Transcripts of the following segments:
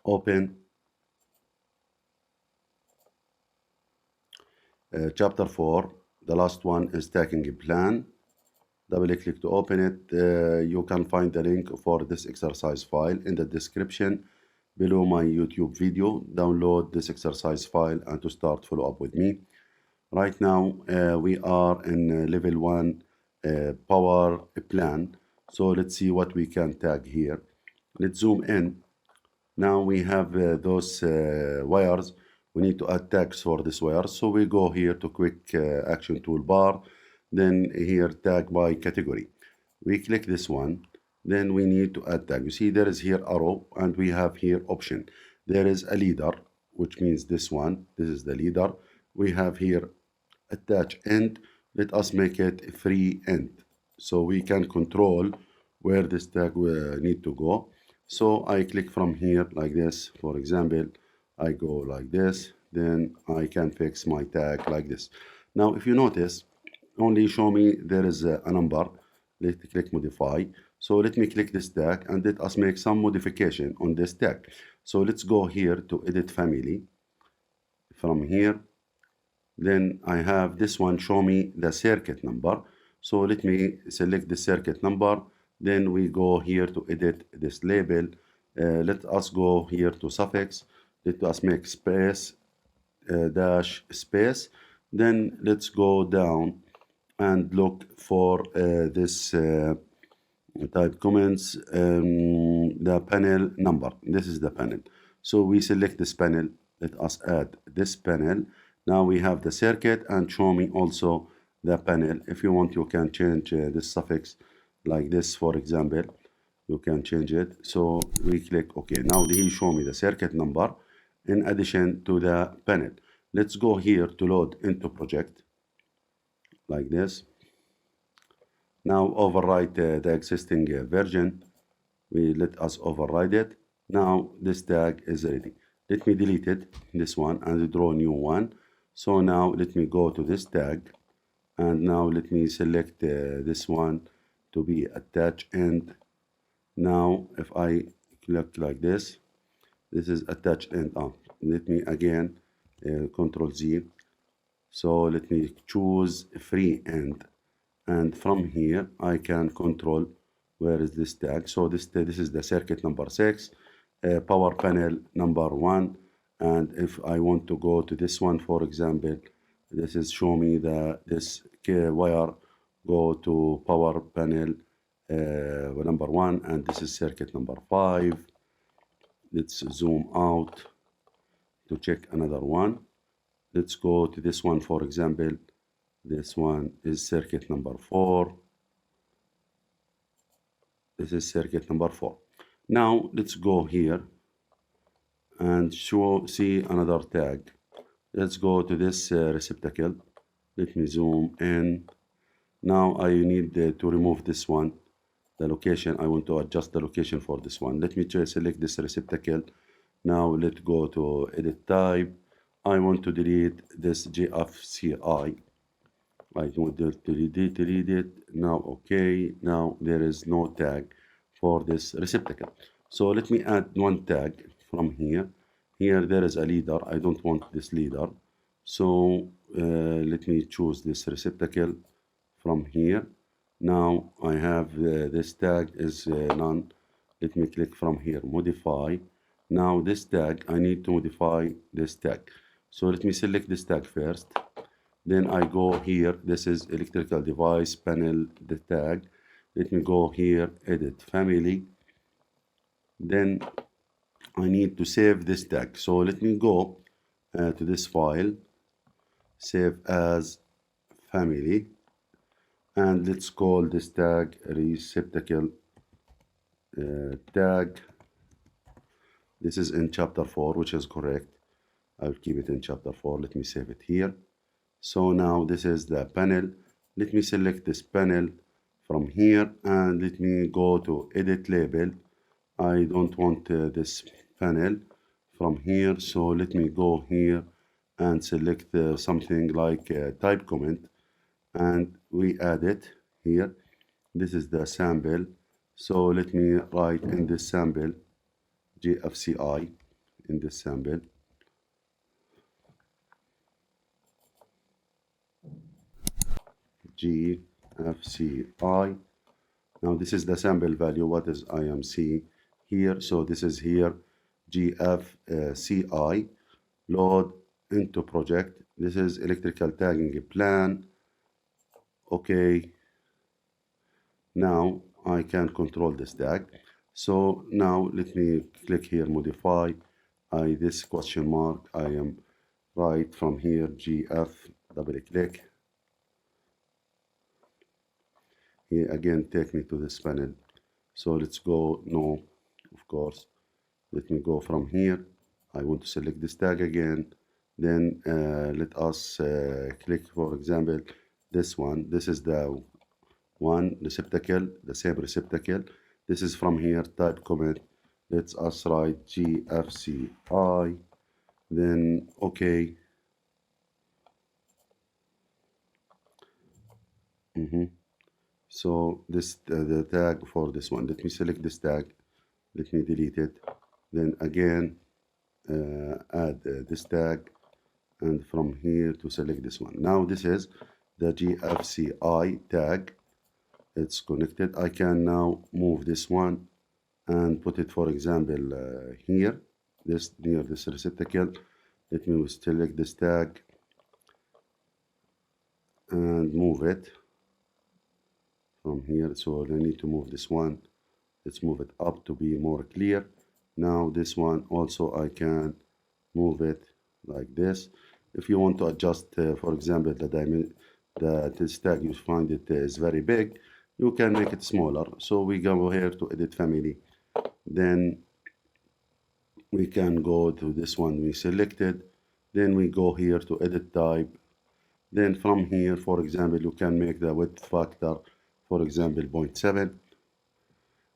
open chapter 4. The last one is tagging plan. Double click to open it. You can find the link for this exercise file in the description below my YouTube video. Download this exercise file and to start follow up with me. Right now we are in level 1 power plan. So let's see what we can tag here. Let's zoom in. Now we have those wires. We need to add tags for this wire. So we go here to quick action toolbar. Then here tag by category. We click this one. Then we need to add tag. You see there is here arrow and we have here option. There is a leader, which means this one. This is the leader. We have here attach end. Let us make it free end. So we can control where this tag need to go. So I click from here like this. For example, I go like this. Then I can fix my tag like this. Now, if you notice, only show me there is a number. Let's click modify. So let me click this tag and let us make some modification on this tag. So let's go here to edit family. From here, then I have this one show me the circuit number. So let me select the circuit number. Then we go here to edit this label. Let us go here to suffix. Let us make space dash space. Then let's go down and look for this type comments, the panel number. This is the panel. So we select this panel. Let us add this panel. Now we have the circuit and show me also the panel. If you want, you can change this suffix like this, for example. You can change it. So we click OK. Now he show me the circuit number in addition to the panel. Let's go here to load into project like this. Now overwrite the existing version. Let us override it. Now this tag is ready. Let me delete it, this one, and draw a new one. So now let me go to this tag, and now let me select this one to be attached end. Now if I click like this, this is attached end up. Let me again Control Z. So let me choose free end, and from here I can control where is this tag. So this is the circuit number 6, power panel number 1. And if I want to go to this one, for example, this is show me this wire go to power panel number 1, and this is circuit number 5. Let's zoom out to check another one. Let's go to this one, for example. This one is circuit number 4. This is circuit number 4. Now let's go here and see another tag. Let's go to this receptacle. Let me zoom in. Now I need to remove this one, the location. I want to adjust the location for this one. Let me select this receptacle. Now let's go to edit type. I want to delete this GFCI. I want to delete it. Now okay. Now there is no tag for this receptacle. So let me add one tag from here. Here there is a leader. I don't want this leader. So let me choose this receptacle from here. Now I have this tag is none. Let me click from here, modify. Now this tag, I need to modify this tag. So let me select this tag first. Then I go here. This is electrical device panel, the tag. Let me go here, edit family. Then I need to save this tag. So let me go to this file, save as family, and let's call this tag receptacle tag. This is in chapter 4, which is correct. I'll keep it in chapter 4. Let me save it here. So now this is the panel. Let me select this panel from here and let me go to edit label. I don't want this panel from here, so let me go here and select something like type comment, and we add it here. This is the sample, so let me write in this sample GFCI. in this sample. GFCI. Now this is the sample value. What is IMC here? So this is here GFCI. Load into project. This is electrical tagging plan. Okay. Now I can control this tag. So now let me click here, modify. This question mark, I am right from here, GF, double click. Here again, take me to this panel. So let's go, no, of course. Let me go from here. I want to select this tag again. Then let us click, for example, this one. This is the one receptacle, the same receptacle. This is from here, type comment. Let's us write GFCI. Then okay. So this the tag for this one. Let me select this tag. Let me delete it. Then again add this tag, and from here to select this one. Now this is the GFCI tag. It's connected. I can now move this one and put it, for example, here, this near this receptacle. Let me select this tag and move it from here. So I need to move this one. Let's move it up to be more clear. Now this one also I can move it like this. If you want to adjust, for example, this tag, you find it is very big, you can make it smaller. So we go here to edit family. Then we can go to this one we selected. Then we go here to edit type. Then from here, for example, you can make the width factor, for example, 0.7.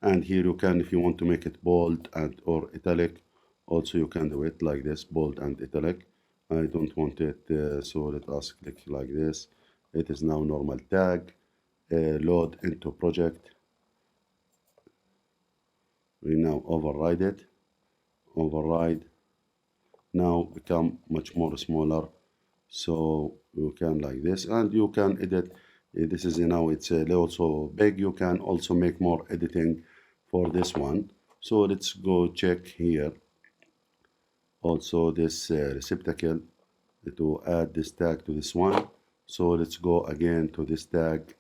And here you can, if you want to make it bold and or italic, also you can do it like this, bold and italic. I don't want it, so let us click like this. It is now normal tag. Load into project. We now override it. Override. Now become much more smaller. So you can like this, and you can edit. This is now it's also big. You can also make more editing for this one. So let's go check here. Also this receptacle to add this tag to this one. So let's go again to this tag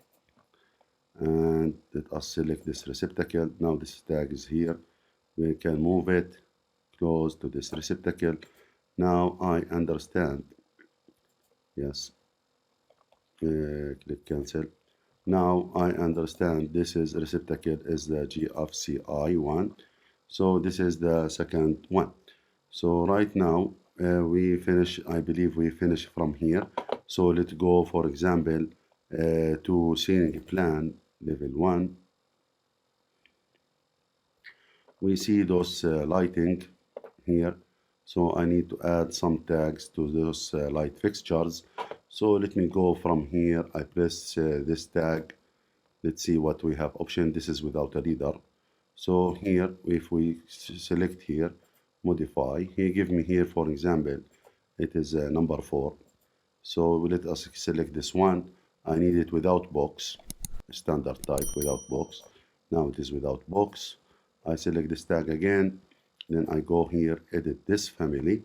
and let us select this receptacle. Now this tag is here. We can move it close to this receptacle. Now I understand. Yes. Click cancel. Now I understand this is receptacle is the GFCI one. So this is the second one. So right now we finish, I believe we finish from here. So let's go, for example, to ceiling plan level 1. We see those lighting here. So I need to add some tags to those light fixtures. So let me go from here. I press this tag. Let's see what we have option. This is without a leader. So here, if we select here, modify, he give me here, for example, it is number 4. So let us select this one. I need it without box, standard type without box. Now it is without box. I select this tag again. Then I go here, edit this family.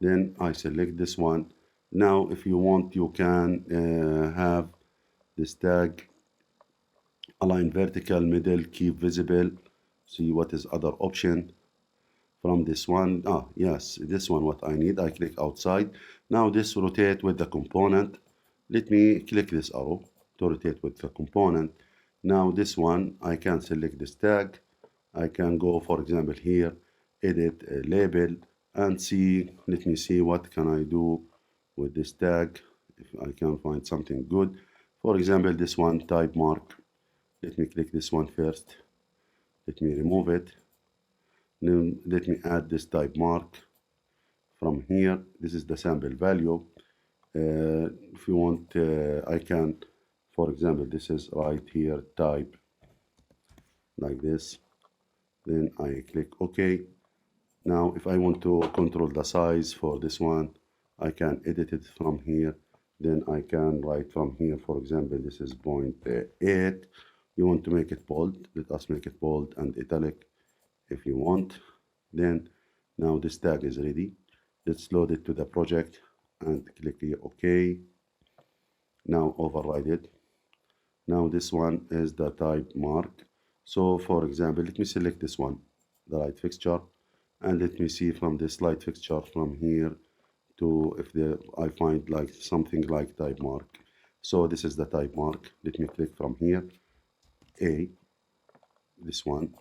Then I select this one. Now, if you want, you can have this tag align vertical, middle, keep visible. See what is other option from this one. Yes, this one what I need. I click outside. Now this rotate with the component. Let me click this arrow to rotate with the component. Now this one, I can select this tag. I can go, for example, here, edit label, and see, let me see what can I do with this tag, if I can find something good. For example, this one, type mark. Let me click this one first. Let me remove it. Then let me add this type mark from here. This is the sample value. If you want, I can, for example, this is right here, type like this. Then I click OK. Now if I want to control the size for this one, I can edit it from here. Then I can write from here, for example, this is 0.8. You want to make it bold, let us make it bold and italic if you want. Then now this tag is ready. Let's load it to the project and click here OK. Now override it. Now this one is the type mark. So for example, let me select this one, the light fixture, and let me see from this light fixture from here to if there I find like something like type mark. So this is the type mark. Let me click from here, A, this one.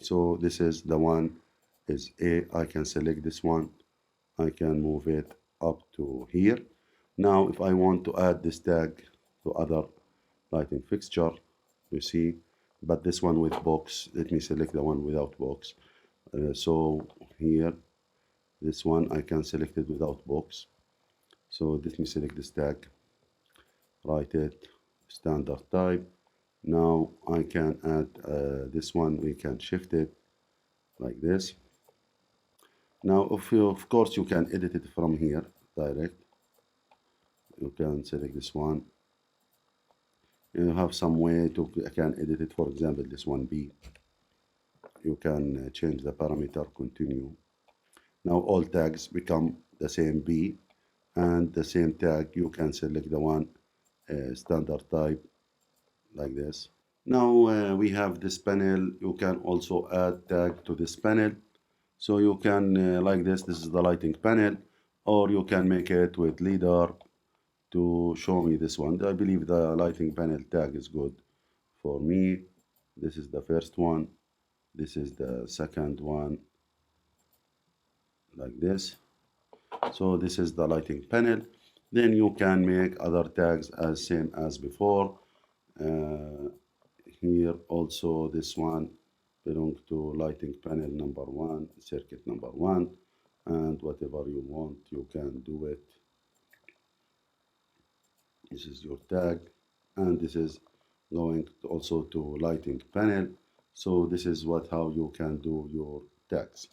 So this is the one is A. I can select this one. I can move it up to here. Now if I want to add this tag to other lighting fixture, you see, but this one with box, let me select the one without box. So here, this one I can select it without box. So let me select this tag, write it, standard type. Now I can add this one, we can shift it like this. Now of course you can edit it from here direct. You can select this one. You have some way to can edit it, for example this one B. You can change the parameter, continue. Now all tags become the same B, and the same tag you can select the one standard type like this. Now we have this panel. You can also add tag to this panel. So you can like this is the lighting panel, or you can make it with leader to show me this one. I believe the lighting panel tag is good for me. This is the first one. This is the second one, like this. So this is the lighting panel. Then you can make other tags as same as before. Here also this one belong to lighting panel number 1, circuit number 1, and whatever you want you can do it. This is your tag, and this is going also to lighting panel. So this is how you can do your tags.